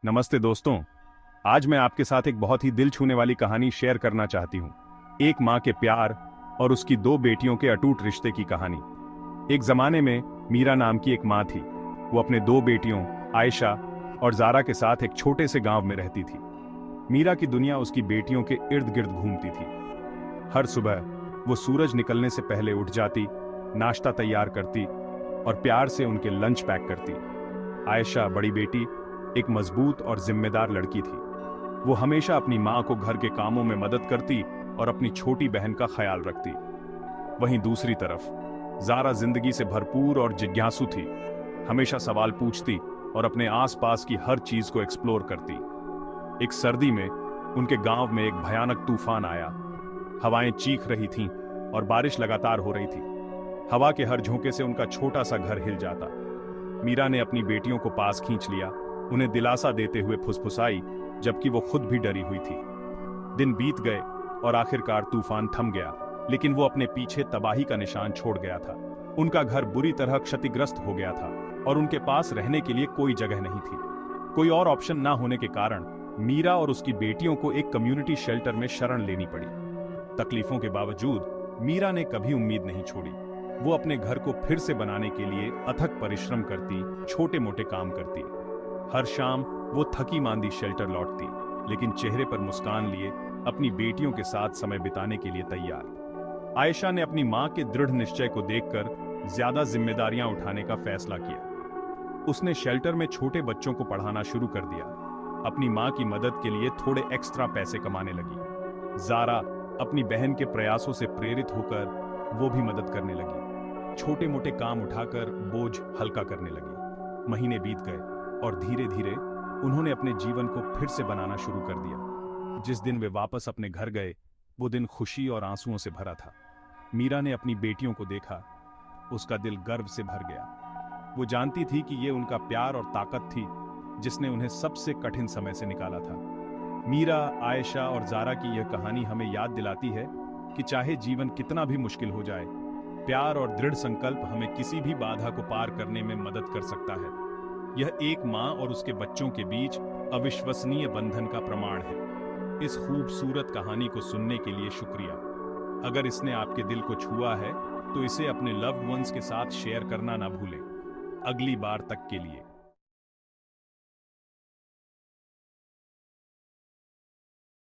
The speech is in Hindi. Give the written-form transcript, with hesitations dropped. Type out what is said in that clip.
नमस्ते दोस्तों। आज मैं आपके साथ एक बहुत ही दिल छूने वाली कहानी शेयर करना चाहती हूँ। एक माँ के प्यार और उसकी दो बेटियों के अटूट रिश्ते की कहानी। एक जमाने में मीरा नाम की एक माँ थी। वो अपने दो बेटियों आयशा और जारा के साथ एक छोटे से गांव में रहती थी। मीरा की दुनिया उसकी बेटियों के इर्द गिर्द घूमती थी। हर सुबह वो सूरज निकलने से पहले उठ जाती, नाश्ता तैयार करती और प्यार से उनके लंच पैक करती। आयशा बड़ी बेटी एक मजबूत और जिम्मेदार लड़की थी। वो हमेशा अपनी माँ को घर के कामों में मदद करती और अपनी छोटी बहन का ख्याल रखती। वहीं दूसरी तरफ जारा जिंदगी से भरपूर और जिज्ञासु थी। हमेशा सवाल पूछती और अपने आसपास की हर चीज को एक्सप्लोर करती। एक सर्दी में उनके गांव में एक भयानक तूफान आया। हवाएं चीख रही थीं और बारिश लगातार हो रही थी। हवा के हर झोंके से उनका छोटा सा घर हिल जाता। मीरा ने अपनी बेटियों को पास खींच लिया, उन्हें दिलासा देते हुए फुसफुसाई, जबकि वो खुद भी डरी हुई थी। दिन बीत गए और आखिरकार तूफान थम गया, लेकिन वो अपने पीछे तबाही का निशान छोड़ गया था। उनका घर बुरी तरह क्षतिग्रस्त हो गया था और उनके पास रहने के लिए कोई जगह नहीं थी। कोई और ऑप्शन ना होने के कारण मीरा और उसकी बेटियों को एक कम्युनिटी शेल्टर में शरण लेनी पड़ी। तकलीफों के बावजूद मीरा ने कभी उम्मीद नहीं छोड़ी। वो अपने घर को फिर से बनाने के लिए अथक परिश्रम करती, छोटे मोटे काम करती। हर शाम वो थकी मांदी शेल्टर लौटती, लेकिन चेहरे पर मुस्कान लिए अपनी बेटियों के साथ समय बिताने के लिए तैयार। आयशा ने अपनी मां के दृढ़ निश्चय को देखकर ज्यादा जिम्मेदारियां उठाने का फैसला किया। उसने शेल्टर में छोटे बच्चों को पढ़ाना शुरू कर दिया। अपनी मां की मदद के लिए थोड़े एक्स्ट्रा पैसे कमाने लगी। जारा अपनी बहन के प्रयासों से प्रेरित होकर वो भी मदद करने लगी। छोटे मोटे काम उठाकर बोझ हल्का करने लगी। महीने बीत गए और धीरे धीरे उन्होंने अपने जीवन को फिर से बनाना शुरू कर दिया। जिस दिन वे वापस अपने घर गए, वो दिन खुशी और आंसुओं से भरा था। मीरा ने अपनी बेटियों को देखा, उसका दिल गर्व से भर गया। वो जानती थी कि ये उनका प्यार और ताकत थी जिसने उन्हें सबसे कठिन समय से निकाला था। मीरा, आयशा और जारा की यह कहानी हमें याद दिलाती है कि चाहे जीवन कितना भी मुश्किल हो जाए, प्यार और दृढ़ संकल्प हमें किसी भी बाधा को पार करने में मदद कर सकता है। यह एक माँ और उसके बच्चों के बीच अविश्वसनीय बंधन का प्रमाण है। इस खूबसूरत कहानी को सुनने के लिए शुक्रिया। अगर इसने आपके दिल को छुआ है तो इसे अपने लव्ड वंस के साथ शेयर करना ना भूलें। अगली बार तक के लिए